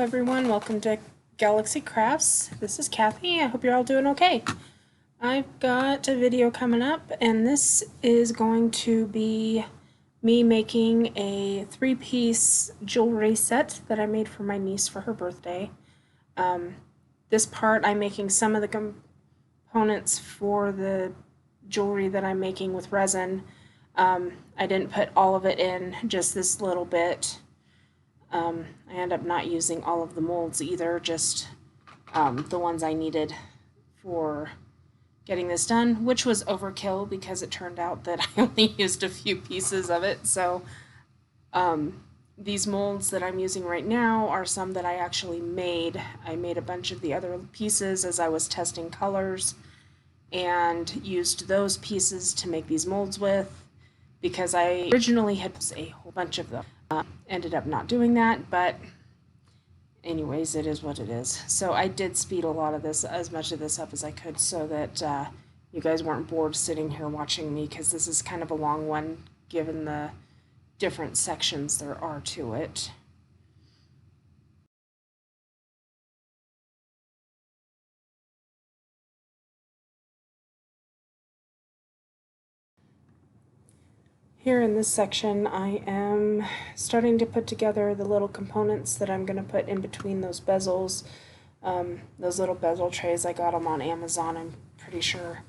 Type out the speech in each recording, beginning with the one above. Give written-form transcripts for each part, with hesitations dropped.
everyone, welcome to Galaxy Crafts. This is Kathy. I hope you're all doing okay. I've got a video coming up, and this is going to be me making a 3-piece jewelry set that I made for my niece for her birthday. This part, I'm making some of the components for the jewelry that I'm making with resin. I didn't put all of it in, just this little bit. I end up not using all of the molds either, just the ones I needed for getting this done, which was overkill because it turned out that I only used a few pieces of it. So these molds that I'm using right now are some that I actually made. I made a bunch of the other pieces as I was testing colors and used those pieces to make these molds with, because I originally had a whole bunch of them. Ended up not doing that, but anyways, it is what it is. So I did speed a lot of this, as much of this up as I could, so that you guys weren't bored sitting here watching me, because this is kind of a long one given the different sections there are to it. Here in this section, I am starting to put together the little components that I'm going to put in between those bezels. Those little bezel trays, I got them on Amazon, I'm pretty sure.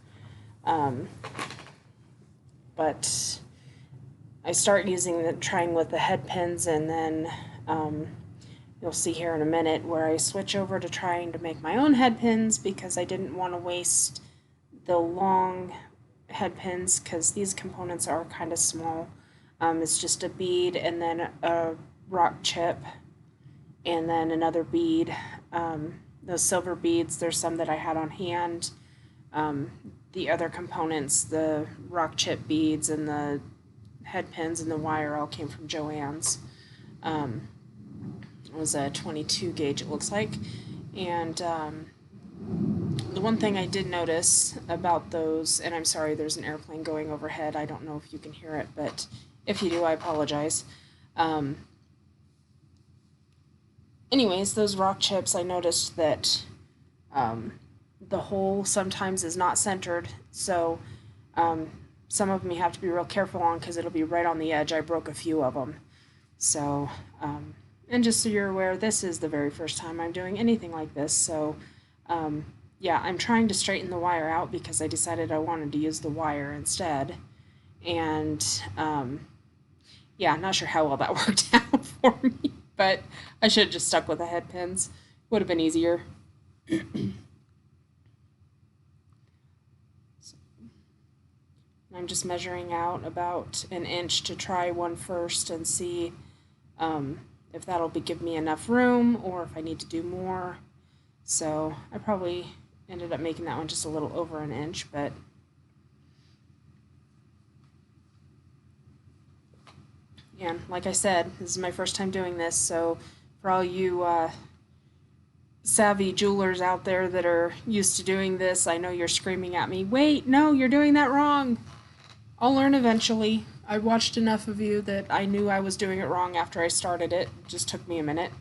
But I start trying with the head pins, and then you'll see here in a minute where I switch over to trying to make my own head pins, because I didn't want to waste the long head pins, because these components are kind of small. It's just a bead and then a rock chip and then another bead. Those silver beads, there's some that I had on hand. The other components, the rock chip beads and the head pins and the wire, all came from Joann's. It was a 22 gauge, it looks like. And the one thing I did notice about those, and I'm sorry, there's an airplane going overhead. I don't know if you can hear it, but if you do, I apologize. Anyways, those rock chips, I noticed that the hole sometimes is not centered, so some of them you have to be real careful on, because it'll be right on the edge. I broke a few of them. So, and just so you're aware, this is the very first time I'm doing anything like this, so yeah, I'm trying to straighten the wire out because I decided I wanted to use the wire instead. And yeah, not sure how well that worked out for me, but I should have just stuck with the head pins. Would have been easier. So, I'm just measuring out about an inch to try one first and see if that'll give me enough room or if I need to do more. So I probably ended up making that one just a little over an inch, but yeah, like I said, this is my first time doing this, so for all you savvy jewelers out there that are used to doing this, I know you're screaming at me, wait, no, you're doing that wrong. I'll learn eventually. I watched enough of you that I knew I was doing it wrong after I started it. It just took me a minute.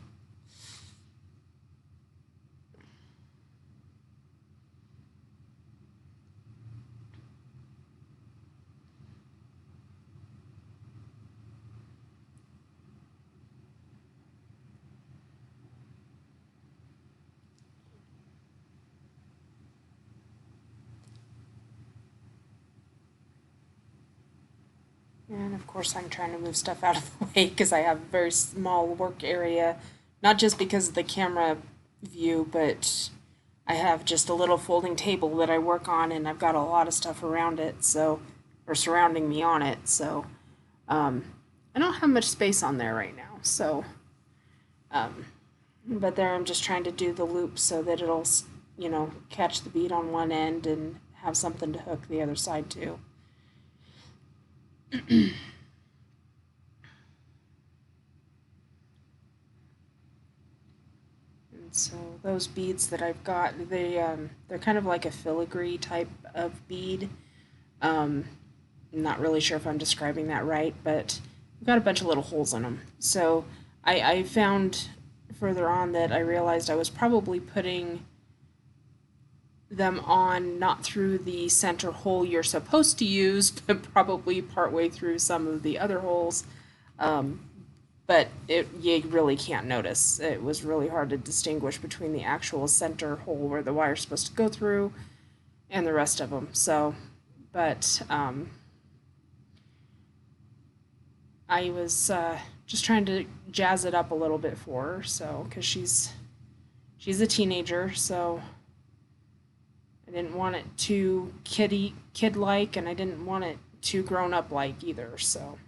And of course I'm trying to move stuff out of the way because I have a very small work area, not just because of the camera view, but I have just a little folding table that I work on, and I've got a lot of stuff around it, so, or surrounding me on it, so I don't have much space on there right now, so but there I'm just trying to do the loop so that it'll, you know, catch the bead on one end and have something to hook the other side to. And so those beads that I've got, they're kind of like a filigree type of bead. I'm not really sure if I'm describing that right, but I've got a bunch of little holes in them. So I found further on that I realized I was probably putting them on not through the center hole you're supposed to use, but probably partway through some of the other holes. But you really can't notice. It was really hard to distinguish between the actual center hole where the wire's supposed to go through and the rest of them. So, but I was just trying to jazz it up a little bit for her, so because she's a teenager, so I didn't want it too kid-like, and I didn't want it too grown-up like either. So.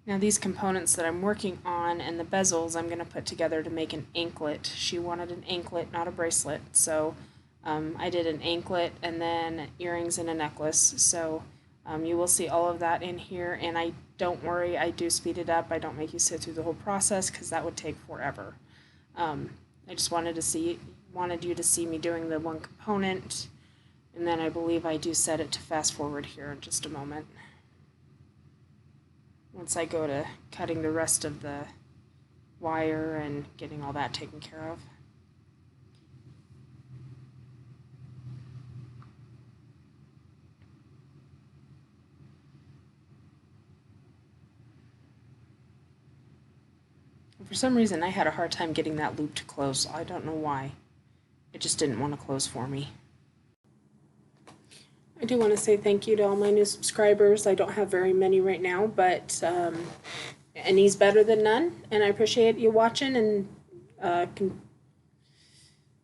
Now these components that I'm working on and the bezels I'm going to put together to make an anklet. She wanted an anklet, not a bracelet, so I did an anklet and then earrings and a necklace. So you will see all of that in here, and don't worry, I do speed it up. I don't make you sit through the whole process because that would take forever. I just wanted you to see me doing the one component, and then I believe I do set it to fast forward here in just a moment. Once I go to cutting the rest of the wire and getting all that taken care of. For some reason, I had a hard time getting that loop to close. I don't know why. It just didn't want to close for me. I do want to say thank you to all my new subscribers. I don't have very many right now, but any's better than none, and I appreciate you watching and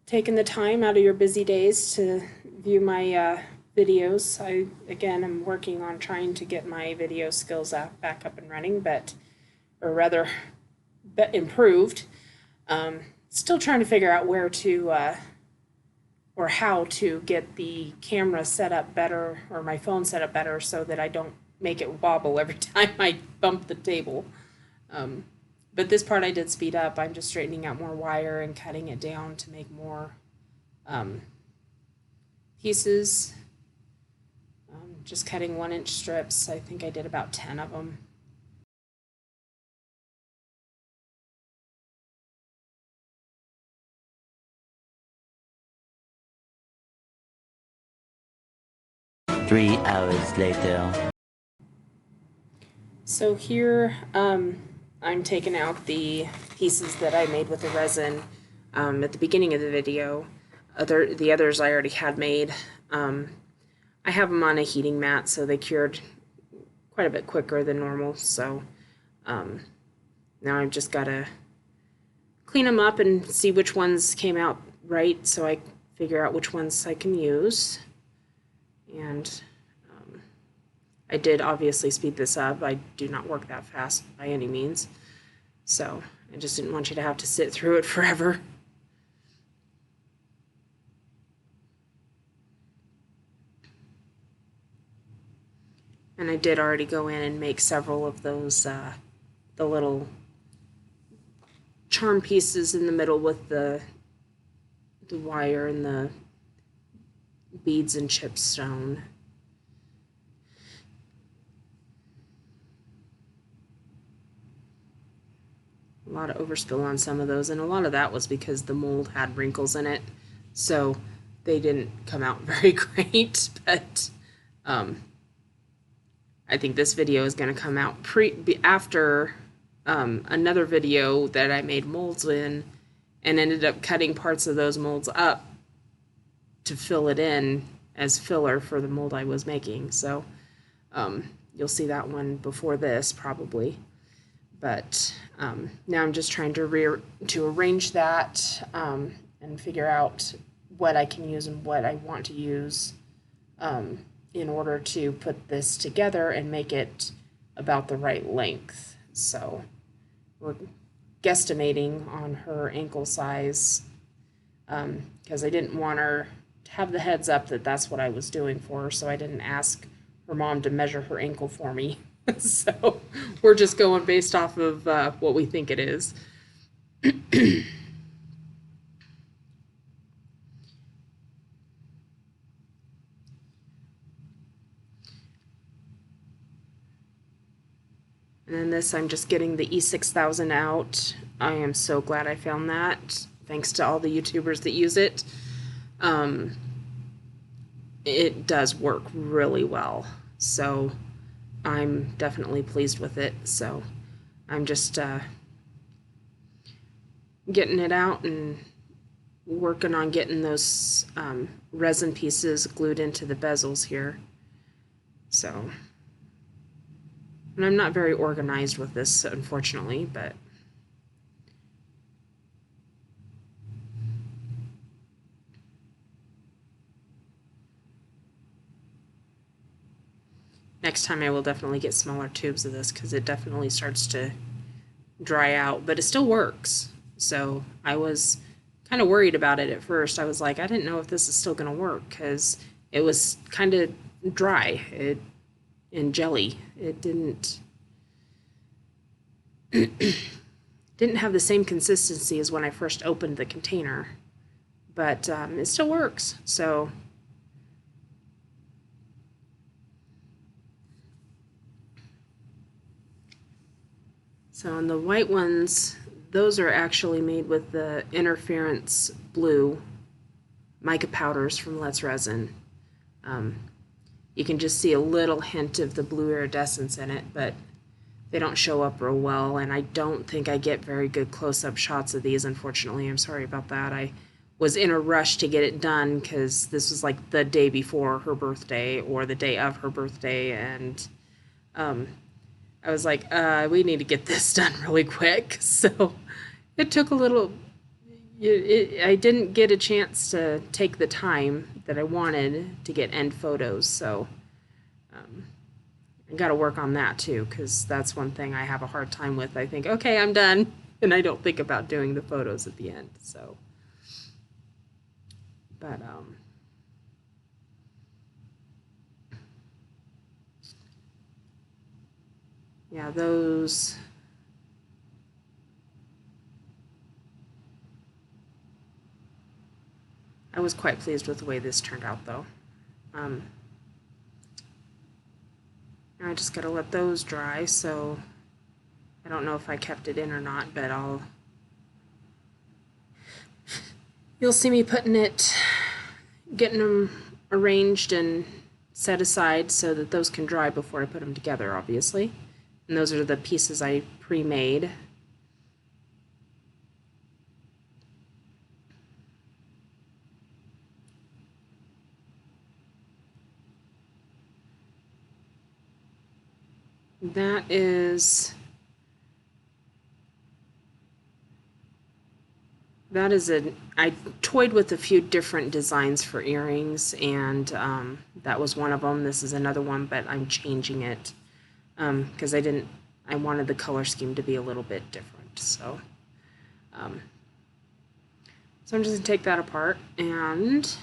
taking the time out of your busy days to view my videos. Again, I'm working on trying to get my video skills back up and running, or rather, improved. Still trying to figure out where to or how to get the camera set up better, or my phone set up better, so that I don't make it wobble every time I bump the table. But this part I did speed up. I'm just straightening out more wire and cutting it down to make more pieces. Just cutting 1-inch strips. I think I did about 10 of them. Three hours later. So here I'm taking out the pieces that I made with the resin at the beginning of the video. The others I already had made. I have them on a heating mat, so they cured quite a bit quicker than normal. So now I've just got to clean them up and see which ones came out right, so I figure out which ones I can use. And I did obviously speed this up. I do not work that fast by any means. So I just didn't want you to have to sit through it forever. And I did already go in and make several of those, the little charm pieces in the middle with the wire and the beads and chipstone. A lot of overspill on some of those, and a lot of that was because the mold had wrinkles in it, so they didn't come out very great. But I think this video is going to come out after another video that I made molds in, and ended up cutting parts of those molds up to fill it in as filler for the mold I was making. So you'll see that one before this probably. But now I'm just trying to arrange that and figure out what I can use and what I want to use in order to put this together and make it about the right length. So we're guesstimating on her ankle size because I didn't want her to have the heads up that that's what I was doing for her, so I didn't ask her mom to measure her ankle for me. So we're just going based off of what we think it is. this, I'm just getting the E6000 out. I am so glad I found that, thanks to all the YouTubers that use it. It does work really well, so I'm definitely pleased with it. So I'm just getting it out and working on getting those resin pieces glued into the bezels here. So, and I'm not very organized with this, unfortunately, but next time I will definitely get smaller tubes of this, because it definitely starts to dry out, but it still works. So I was kind of worried about it at first. I was like, I didn't know if this is still going to work, because it was kind of dry and jelly. It didn't have the same consistency as when I first opened the container, but it still works. So on the white ones, those are actually made with the interference blue mica powders from Let's Resin. You can just see a little hint of the blue iridescence in it, but they don't show up real well, and I don't think I get very good close-up shots of these, unfortunately. I'm sorry about that. I was in a rush to get it done because this was like the day before her birthday or the day of her birthday, and I was like, we need to get this done really quick. So it took a little, I didn't get a chance to take the time that I wanted to get end photos. So I got to work on that too, because that's one thing I have a hard time with. I think, okay, I'm done. And I don't think about doing the photos at the end. So, but, yeah, those, I was quite pleased with the way this turned out, though. I just gotta let those dry, so I don't know if I kept it in or not, but you'll see me getting them arranged and set aside so that those can dry before I put them together, obviously. And those are the pieces I pre-made. That is I toyed with a few different designs for earrings, and that was one of them. This is another one, but I'm changing it because I wanted the color scheme to be a little bit different. So I'm just gonna take that apart, and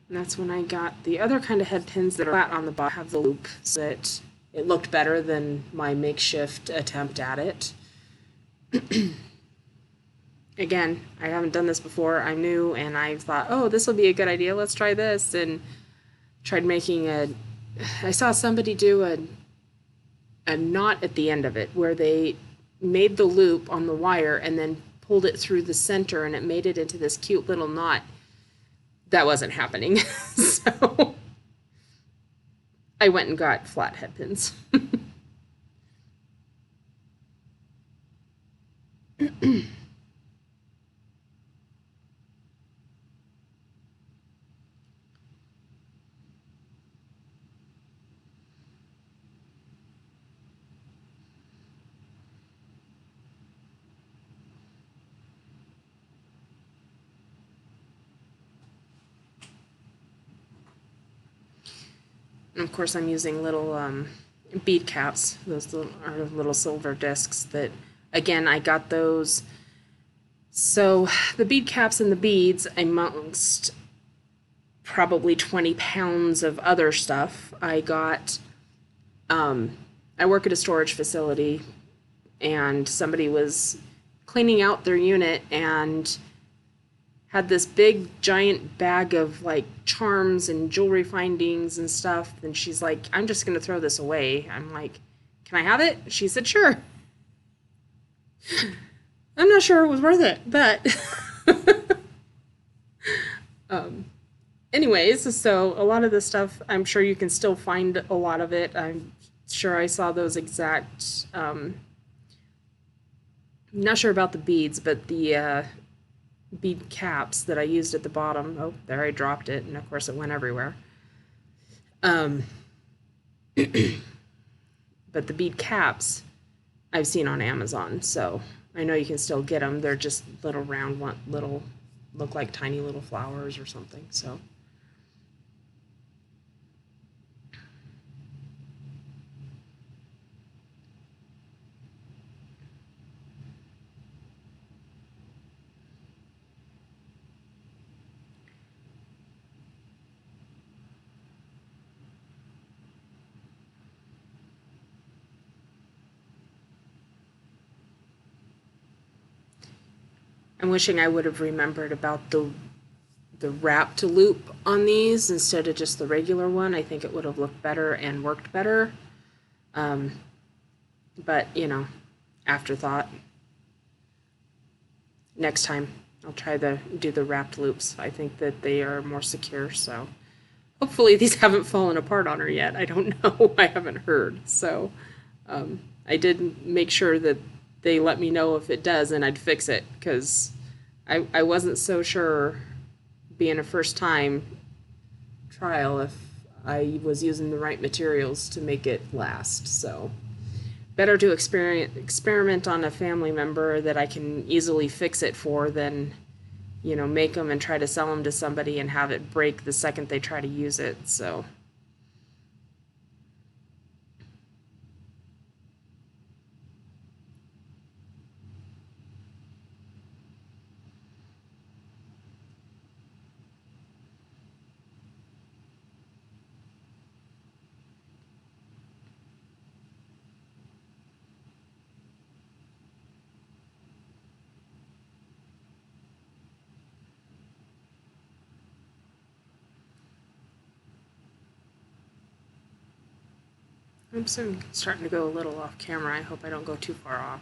that's when I got the other kind of head pins that are flat on the bottom, have the loop, so that it looked better than my makeshift attempt at it. Again, I haven't done this before. I'm new, and I thought, oh, this will be a good idea. Let's try this, and tried making I saw somebody do a knot at the end of it, where they made the loop on the wire and then pulled it through the center, and it made it into this cute little knot. That wasn't happening. So I went and got flat head pins. And of course, I'm using little bead caps. Those are little silver discs that, again, I got those. So the bead caps and the beads, amongst probably 20 pounds of other stuff, I got. I work at a storage facility, and somebody was cleaning out their unit and had this big giant bag of like charms and jewelry findings and stuff. And she's like, I'm just going to throw this away. I'm like, can I have it? She said, sure. I'm not sure it was worth it, but anyways, so a lot of this stuff, I'm sure you can still find a lot of it. I'm sure I saw those exact, not sure about the beads, but the bead caps that I used at the bottom. Oh, there I dropped it, and of course it went everywhere. Um, but the bead caps I've seen on Amazon, so I know you can still get them. They're just little round, one little, look like tiny little flowers or something. So. I'm wishing I would have remembered about the wrapped loop on these instead of just the regular one. I think it would have looked better and worked better. Um, but, you know, afterthought. Next time I'll try to do the wrapped loops. I think that they are more secure, so hopefully these haven't fallen apart on her yet. I don't know. I haven't heard. So I did make sure that they let me know if it does and I'd fix it because I wasn't so sure, being a first time trial, if I was using the right materials to make it last. So better to experiment on a family member that I can easily fix it for than, you know, make them and try to sell them to somebody and have it break the second they try to use it. So I'm starting to go a little off camera. I hope I don't go too far off.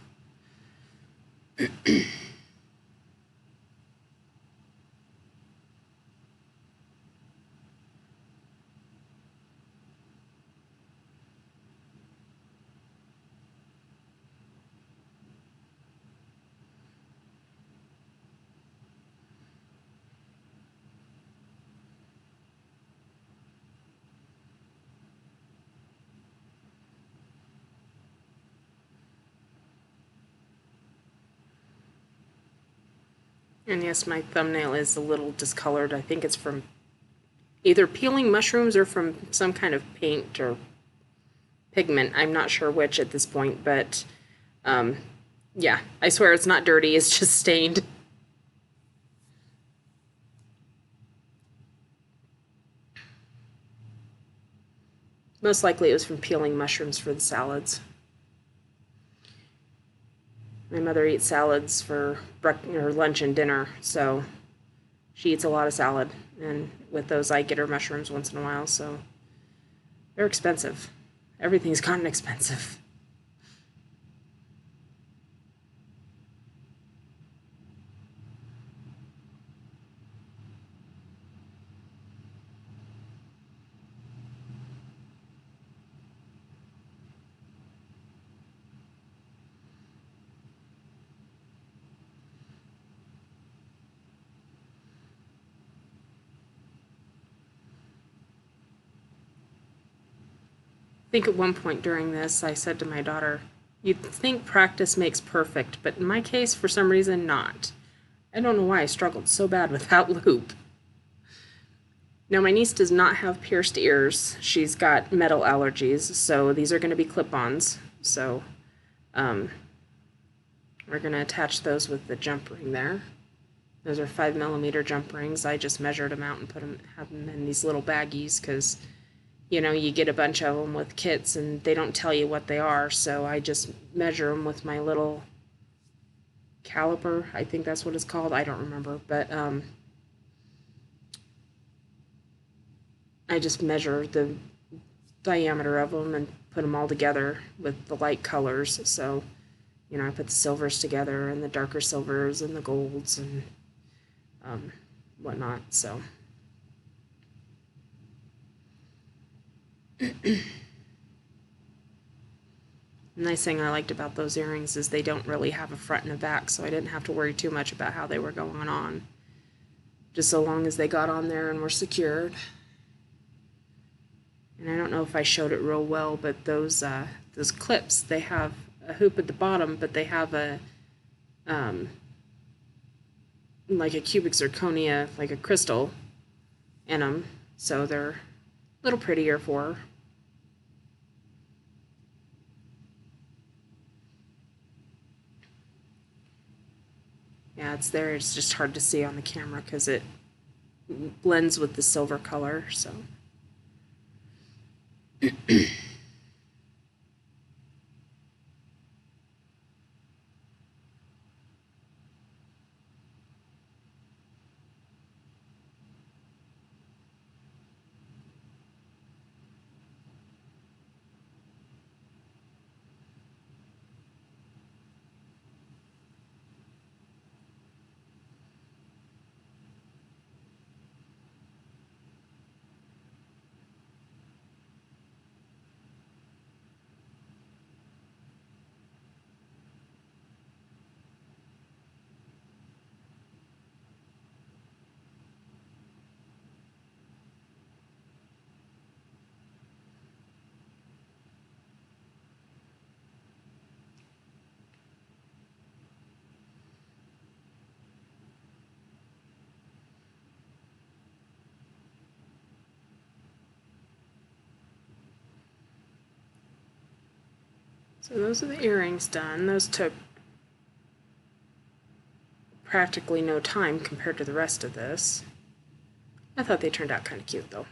And yes, my thumbnail is a little discolored. I think it's from either peeling mushrooms or from some kind of paint or pigment. I'm not sure which at this point, but yeah, I swear it's not dirty. It's just stained. Most likely it was from peeling mushrooms for the salads. My mother eats salads for lunch and dinner, so she eats a lot of salad. And with those, I get her mushrooms once in a while, so they're expensive. Everything's gotten expensive. I think at one point during this, I said to my daughter, you'd think practice makes perfect, but in my case, for some reason, not. I don't know why I struggled so bad with that loop. Now, my niece does not have pierced ears. She's got metal allergies, so these are going to be clip-ons. So we're going to attach those with the jump ring there. Those are 5mm jump rings. I just measured them out and have them in these little baggies because, you know, you get a bunch of them with kits and they don't tell you what they are. So I just measure them with my little caliper. I think that's what it's called. I don't remember. But I just measure the diameter of them and put them all together with the light colors. So, you know, I put the silvers together and the darker silvers and the golds and whatnot. So. The nice thing I liked about those earrings is they don't really have a front and a back, so I didn't have to worry too much about how they were going on. Just so long as they got on there and were secured. And I don't know if I showed it real well, but those clips, they have a hoop at the bottom, but they have a like a cubic zirconia, like a crystal in them, so they're a little prettier for her. Yeah, it's there. It's just hard to see on the camera because it blends with the silver color, so. So those are the earrings done. Those took practically no time compared to the rest of this. I thought they turned out kind of cute though.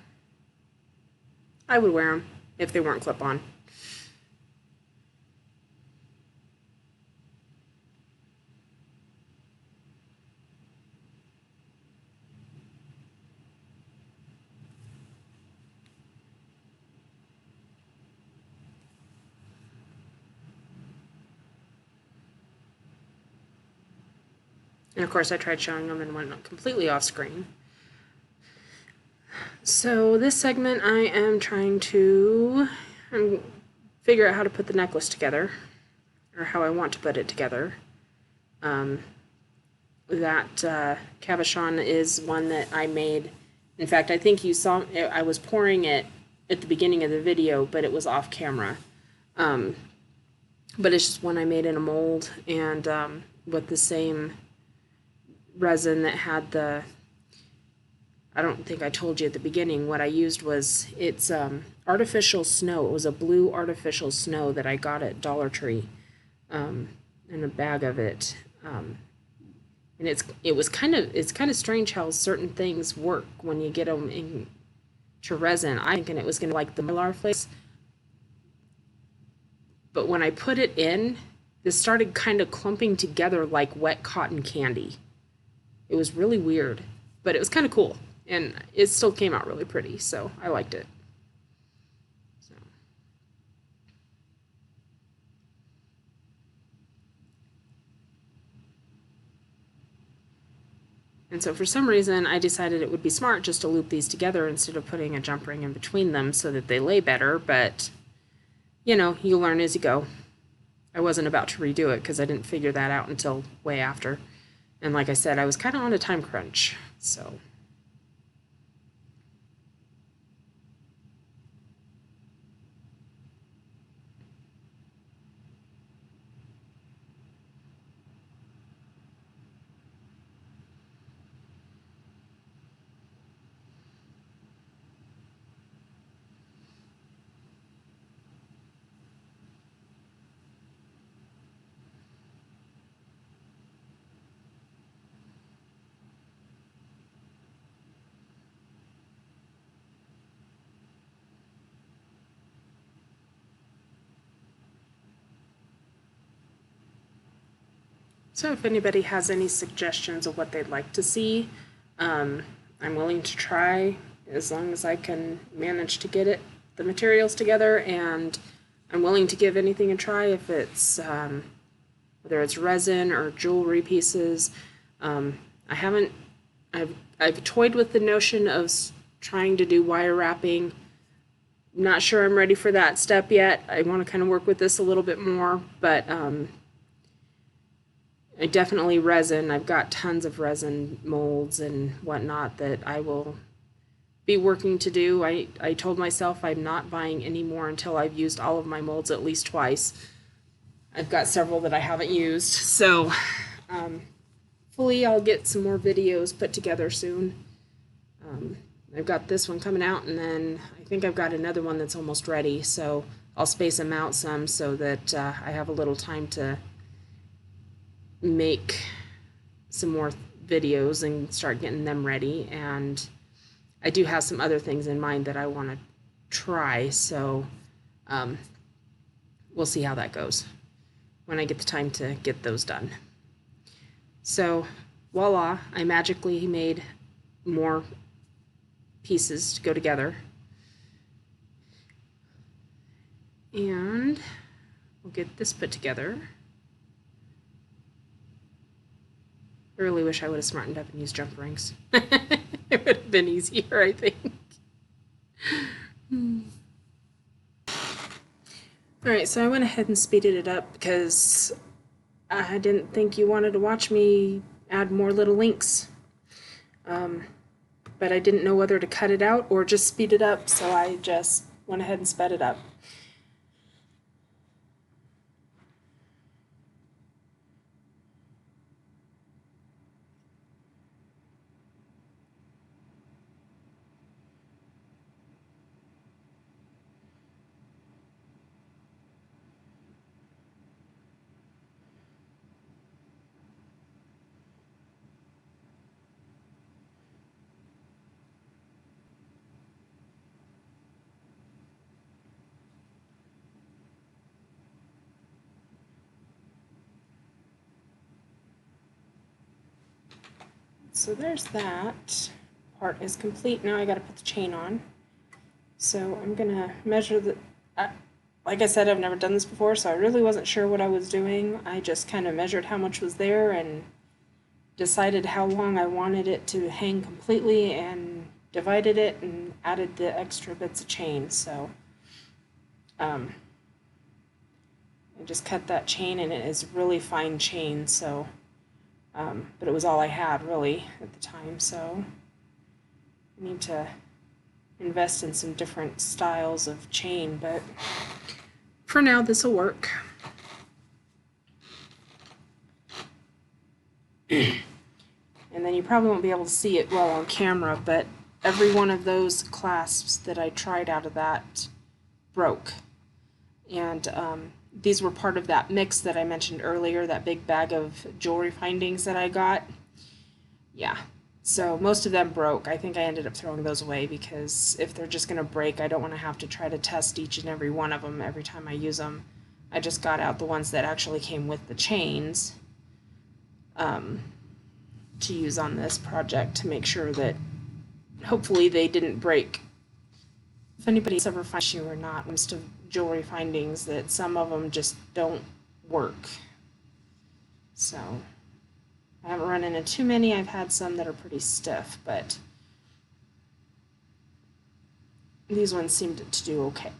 I would wear them if they weren't clip-on. And of course I tried showing them and went completely off screen. So this segment I am trying to figure out how to put the necklace together, or how I want to put it together. That cabochon is one that I made. In fact, I think you saw, I was pouring it at the beginning of the video, but it was off camera. But it's just one I made in a mold, and with the same resin that had the, I don't think I told you at the beginning, what I used was, it's artificial snow. It was a blue artificial snow that I got at Dollar Tree, in a bag of it. And it's kind of strange how certain things work when you get them into resin. I'm thinking it was going to like the Mylar flakes, but when I put it in, this started kind of clumping together like wet cotton candy. It was really weird, but it was kind of cool, and it still came out really pretty, so I liked it. And so for some reason, I decided it would be smart just to loop these together instead of putting a jump ring in between them so that they lay better, but, you know, you learn as you go. I wasn't about to redo it because I didn't figure that out until way after. And like I said, I was kind of on a time crunch, so. So if anybody has any suggestions of what they'd like to see, I'm willing to try as long as I can manage to get the materials together, and I'm willing to give anything a try if it's whether it's resin or jewelry pieces. I've toyed with the notion of trying to do wire wrapping. Not sure I'm ready for that step yet. I want to kind of work with this a little bit more, but I definitely resin. I've got tons of resin molds and whatnot that I will be working to do. I told myself I'm not buying any more until I've used all of my molds at least twice. I've got several that I haven't used, so hopefully I'll get some more videos put together soon. I've got this one coming out, and then I think I've got another one that's almost ready, so I'll space them out some so that I have a little time to make some more videos and start getting them ready. And I do have some other things in mind that I want to try, so we'll see how that goes when I get the time to get those done. So voila, I magically made more pieces to go together, and we'll get this put together. I really wish I would have smartened up and used jump rings. It would have been easier, I think. Alright, so I went ahead and speeded it up because I didn't think you wanted to watch me add more little links. But I didn't know whether to cut it out or just speed it up, so I just went ahead and sped it up. So there's that. Part is complete. Now I gotta put the chain on. So I'm gonna measure the, like I said, I've never done this before, so I really wasn't sure what I was doing. I just kind of measured how much was there and decided how long I wanted it to hang completely and divided it and added the extra bits of chain. So I just cut that chain, and it is really fine chain, so but it was all I had really at the time, so I need to invest in some different styles of chain, but for now this will work. And then you probably won't be able to see it well on camera, but every one of those clasps that I tried out of that broke. And these were part of that mix that I mentioned earlier, that big bag of jewelry findings that I got. Yeah, so most of them broke. I think I ended up throwing those away because if they're just going to break, I don't want to have to try to test each and every one of them every time I use them. I just got out the ones that actually came with the chains to use on this project to make sure that hopefully they didn't break. If anybody's ever found issue or not, most of jewelry findings, that some of them just don't work. So I haven't run into too many. I've had some that are pretty stiff, but these ones seemed to do okay.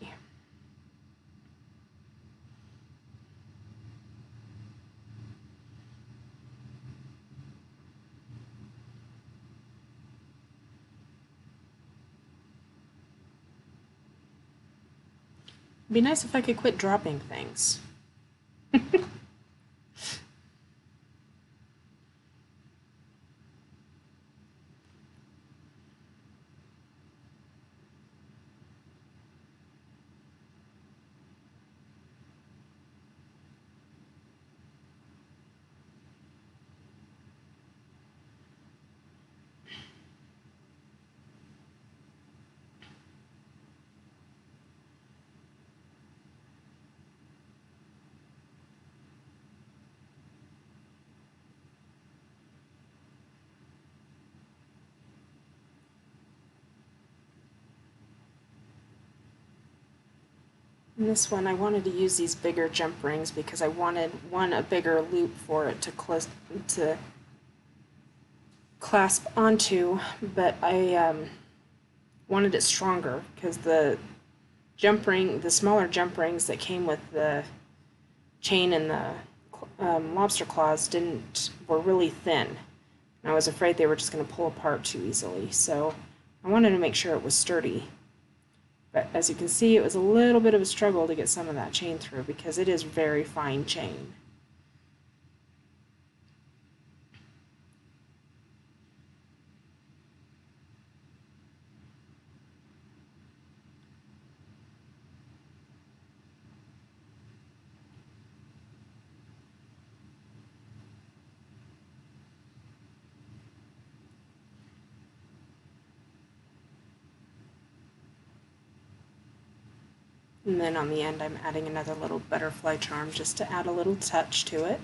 It'd be nice if I could quit dropping things. In this one, I wanted to use these bigger jump rings because I wanted, one, a bigger loop for it to clasp onto, but I wanted it stronger because the smaller jump rings that came with the chain and the lobster claws were really thin. And I was afraid they were just going to pull apart too easily, so I wanted to make sure it was sturdy. But as you can see, it was a little bit of a struggle to get some of that chain through because it is very fine chain. And then on the end, I'm adding another little butterfly charm just to add a little touch to it.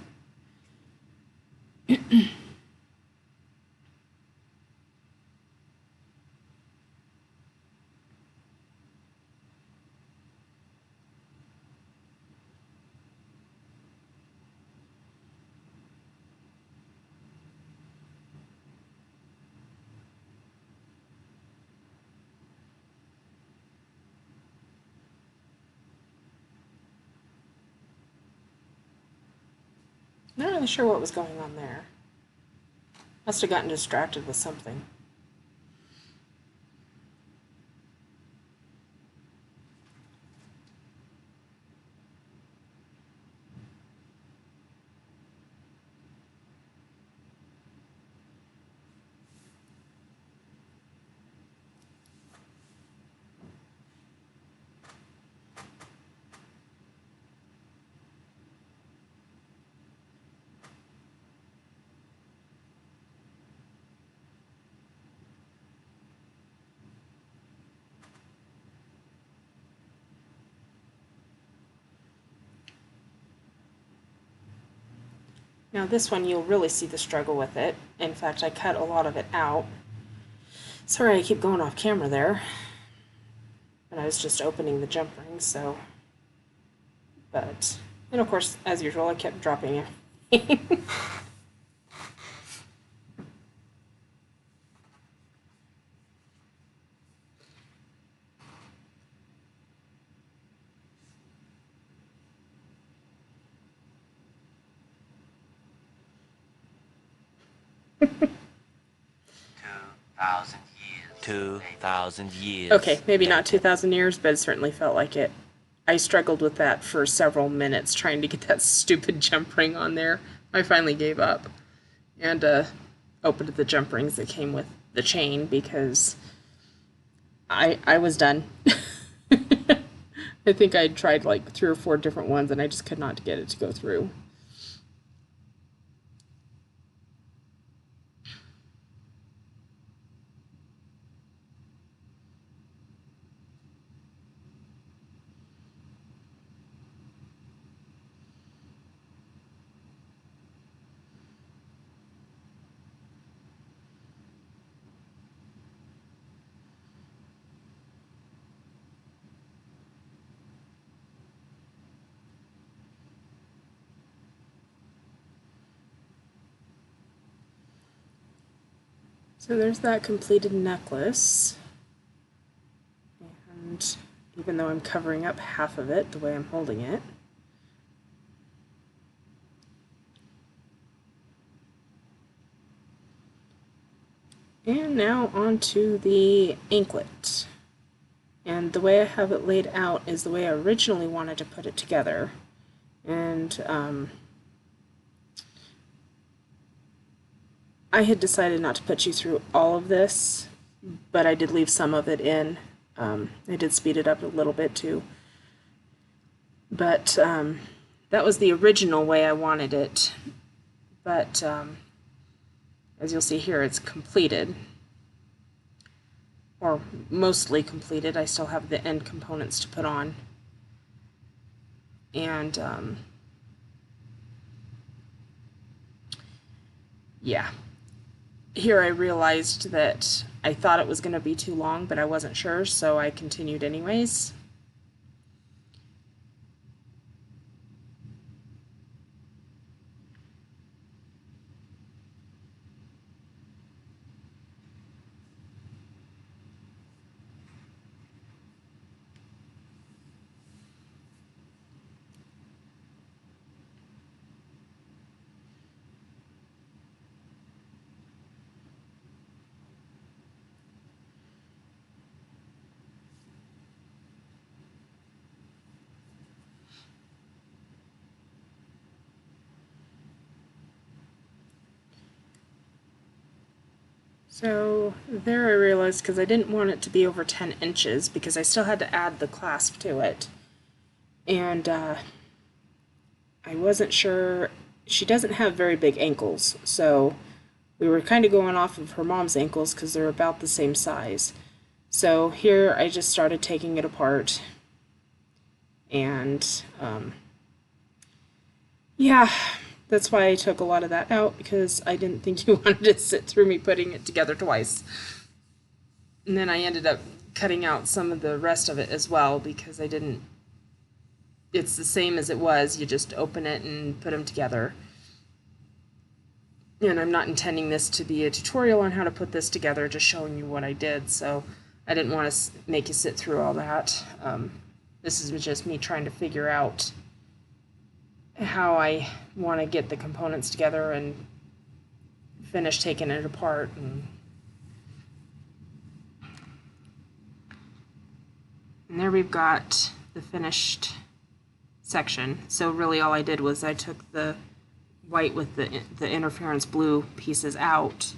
Not really sure what was going on there. Must have gotten distracted with something. Now this one, you'll really see the struggle with it. In fact, I cut a lot of it out. Sorry I keep going off camera there. But I was just opening the jump ring, so... And of course, as usual, I kept dropping it. 2,000 years. Okay, maybe not 2,000 years, but it certainly felt like it. I struggled with that for several minutes trying to get that stupid jump ring on there. I finally gave up and opened the jump rings that came with the chain because I was done. I think I tried like 3 or 4 different ones and I just could not get it to go through. So there's that completed necklace. And even though I'm covering up half of it the way I'm holding it, and now onto the anklet. And the way I have it laid out is the way I originally wanted to put it together. And I had decided not to put you through all of this, but I did leave some of it in. I did speed it up a little bit too. But that was the original way I wanted it. But as you'll see here, it's completed. Or mostly completed. I still have the end components to put on. And yeah. Here I realized that I thought it was going to be too long, but I wasn't sure, so I continued anyways. So there I realized, because I didn't want it to be over 10 inches because I still had to add the clasp to it. And I wasn't sure, she doesn't have very big ankles, so we were kind of going off of her mom's ankles because they're about the same size. So here I just started taking it apart, and yeah, that's why I took a lot of that out, because I didn't think you wanted to sit through me putting it together twice. And then I ended up cutting out some of the rest of it as well, because I didn't, it's the same as it was, you just open it and put them together. And I'm not intending this to be a tutorial on how to put this together, just showing you what I did, so I didn't want to make you sit through all that. This is just me trying to figure out how I want to get the components together and finish taking it apart. And there we've got the finished section. So really all I did was I took the white with the interference blue pieces out,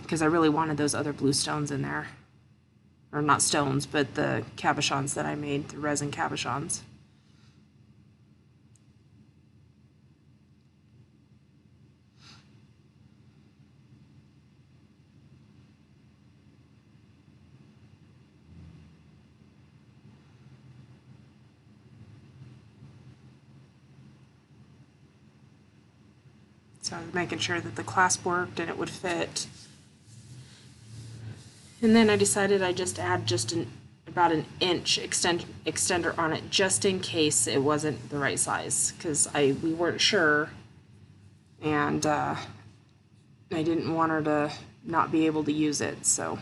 because I really wanted those other blue stones in there. Or not stones, but the cabochons that I made, the resin cabochons. So I was making sure that the clasp worked and it would fit. And then I decided I'd just add about an inch extender on it, just in case it wasn't the right size, because we weren't sure, and I didn't want her to not be able to use it, so.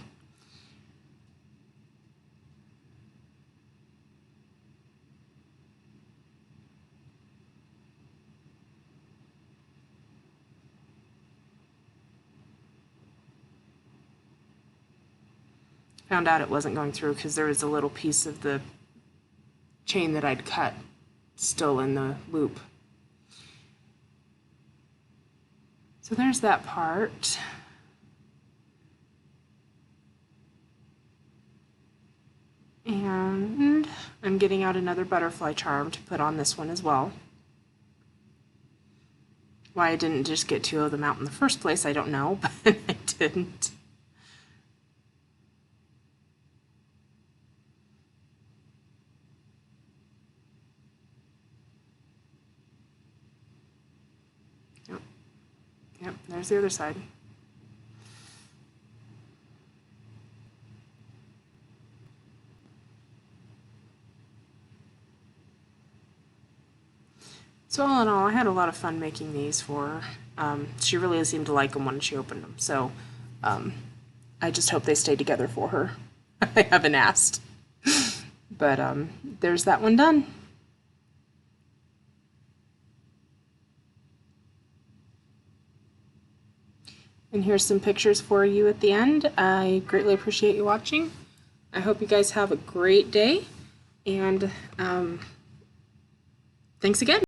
Found out it wasn't going through because there was a little piece of the chain that I'd cut still in the loop. So there's that part. And I'm getting out another butterfly charm to put on this one as well. Why I didn't just get two of them out in the first place, I don't know, but I didn't. Yep, there's the other side. So all in all, I had a lot of fun making these for her. She really seemed to like them when she opened them, so I just hope they stay together for her. I haven't asked. But there's that one done. And here's some pictures for you at the end. I greatly appreciate you watching. I hope you guys have a great day, and thanks again.